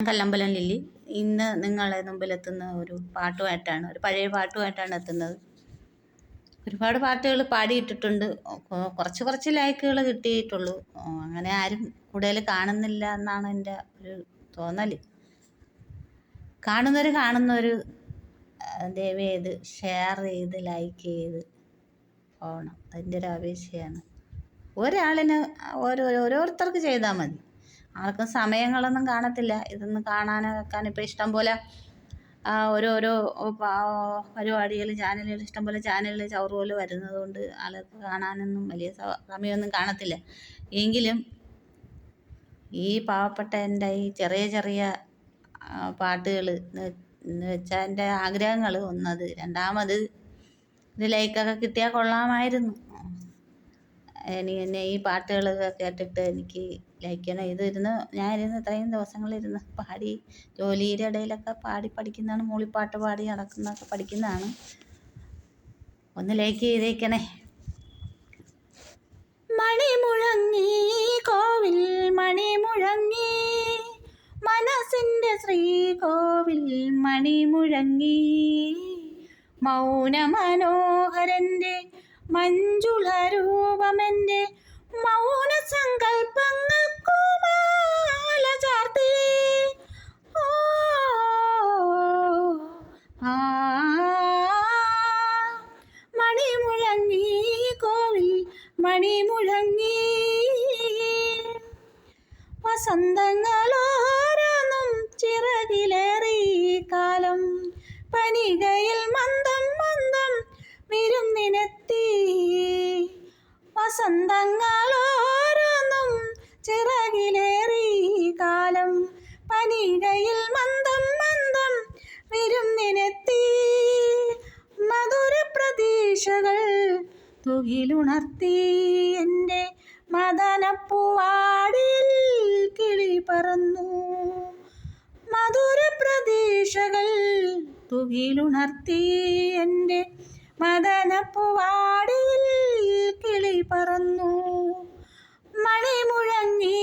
Kallambalam lily ഇന്ന് നിങ്ങളെ മുമ്പിലെത്തുന്ന ഒരു പാട്ടുമായിട്ടാണ്, ഒരു പഴയ പാട്ടുമായിട്ടാണ് എത്തുന്നത്. ഒരുപാട് പാട്ടുകൾ പാടിയിട്ടിട്ടുണ്ട്. കുറച്ച് ലൈക്കുകൾ കിട്ടിയിട്ടുള്ളൂ. അങ്ങനെ ആരും കൂടുതൽ കാണുന്നില്ല എന്നാണ് എൻ്റെ ഒരു തോന്നൽ. കാണുന്നവർ ദയവ് ചെയ്ത് ഷെയർ ചെയ്ത് ലൈക്ക് ചെയ്ത് പോകണം. അതിൻ്റെ ഒരു അപേക്ഷയാണ്. ഓരോരുത്തർക്ക് ചെയ്താൽ മതി. ആർക്കും സമയങ്ങളൊന്നും കാണത്തില്ല ഇതൊന്നും കാണാനോ വെക്കാനും. ഇപ്പോൾ ഇഷ്ടം പോലെ ഓരോരോ പരിപാടികൾ ചാനലുകൾ ഇഷ്ടംപോലെ ചാനലുകൾ ചവറുപോലെ വരുന്നത് കൊണ്ട് ആൾക്ക് കാണാനൊന്നും വലിയ സമയമൊന്നും കാണത്തില്ല. എങ്കിലും ഈ പാവപ്പെട്ട എൻ്റെ ഈ ചെറിയ പാട്ടുകൾ എന്ന് വെച്ചാൽ എൻ്റെ ആഗ്രഹങ്ങൾ ഒന്നത്. രണ്ടാമത് ഇത് ലൈക്കൊക്കെ കിട്ടിയാൽ കൊള്ളാമായിരുന്നു. എന്നെ ഈ പാട്ടുകളൊക്കെ കേട്ടിട്ട് എനിക്ക് ലൈക്ക് ചെയ്യണം. ഞാനിരുന്ന് ഇത്രയും ദിവസങ്ങളിരുന്ന് പാടി ജോലിയുടെ ഇടയിലൊക്കെ പാടി പഠിക്കുന്നതാണ്. മൂളിപ്പാട്ട് പാടി നടക്കുന്നതൊക്കെ പഠിക്കുന്നതാണ്. ഒന്ന് ലൈക്ക് ചെയ്തേക്കണേ. മണി മുഴങ്ങി കോവിൽ മണി മുഴങ്ങി, മനസ്സിൻ്റെ ശ്രീകോവിൽ മണി മുഴങ്ങി, മൗന മനോഹരൻ്റെ മഞ്ജുള രൂപമെൻ്റെ മൗന സങ്കൽപ്പങ്ങൾക്കു മാല ചാർത്തി. മണി മുഴങ്ങി കോവിൽ മണി മുഴങ്ങി, വസന്തങ്ങളോരോന്നും ചിറകിലേറി കാലം, പനികയിൽ മന്ദം മന്ദം വിരുന്നിനെത്തി. വസന്തങ്ങളോരോന്നും ചിറകിലേറി കാലം, പനികയിൽ മന്ദം മന്ദം വിരുന്നിനെത്തി. മധുര പ്രതീക്ഷകൾ തുകിലുണർത്തി എൻ്റെ മദനപ്പൂവാടിയിൽ കിളി പറന്നു. മധുര പ്രതീക്ഷകൾ തുകിലുണർത്തി എൻ്റെ മദനപ്പൂവാടിയിൽ കിളി പറന്നു. മണി മുഴങ്ങി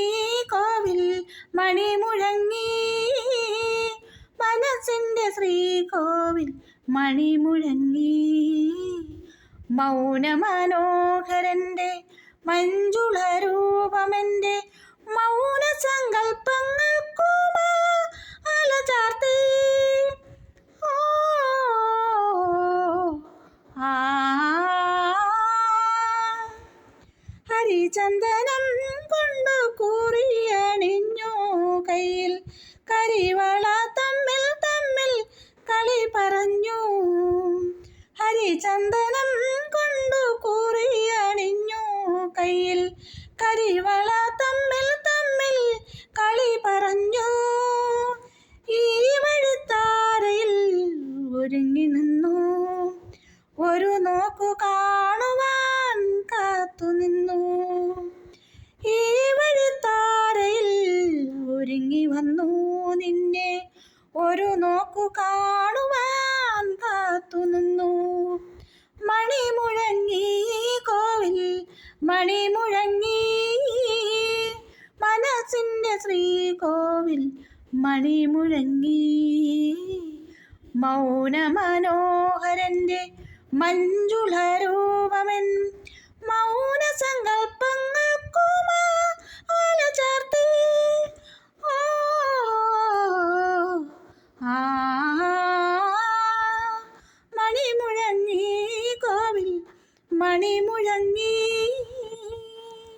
കോവിൽ മണി മുഴങ്ങി, മനസ്സിൻ്റെ ശ്രീകോവിൽ മണി മുഴങ്ങി, മൗന മനോഹരൻ്റെ മഞ്ജുള രൂപമെൻ്റെ മൗന സങ്കൽപ്പങ്ങൾക്കു മാല ചാർത്തി. ഹരിചന്ദനം കൊണ്ടു കൂറിയണിഞ്ഞു കയ്യിൽ, കരിവള തമ്മിൽ തമ്മിൽ കളി പറഞ്ഞു. ഹരിചന്ദനം കൊണ്ടു കൂറിയണിഞ്ഞു കയ്യിൽ, കരിവള തമ്മിൽ തമ്മിൽ കളി പറഞ്ഞു. ഈ വഴിത്താരയിൽ ഒരുങ്ങി നിന്നു, ഒരു നോക്കു കാണുവാൻ കാത്തുനിന്നു. ഈ വഴിത്താരയിൽ ഒരുങ്ങി വന്നു, നിന്നെ ഒരു നോക്കു കാണുവാൻ കാത്തുനിന്നു. മണി മുഴങ്ങി കോവിൽ മണി മുഴങ്ങി, മനസ്സിൻ്റെ ശ്രീകോവിൽ മണി മുഴങ്ങി, മൗന മനോഹരൻ്റെ മഞ്ജുള രൂപമെൻ മൗന സങ്കൽപ്പങ്ങൾക്കു മാല ചാർത്തി. മണി മുഴങ്ങി കോവിൽ മണി മുഴങ്ങി.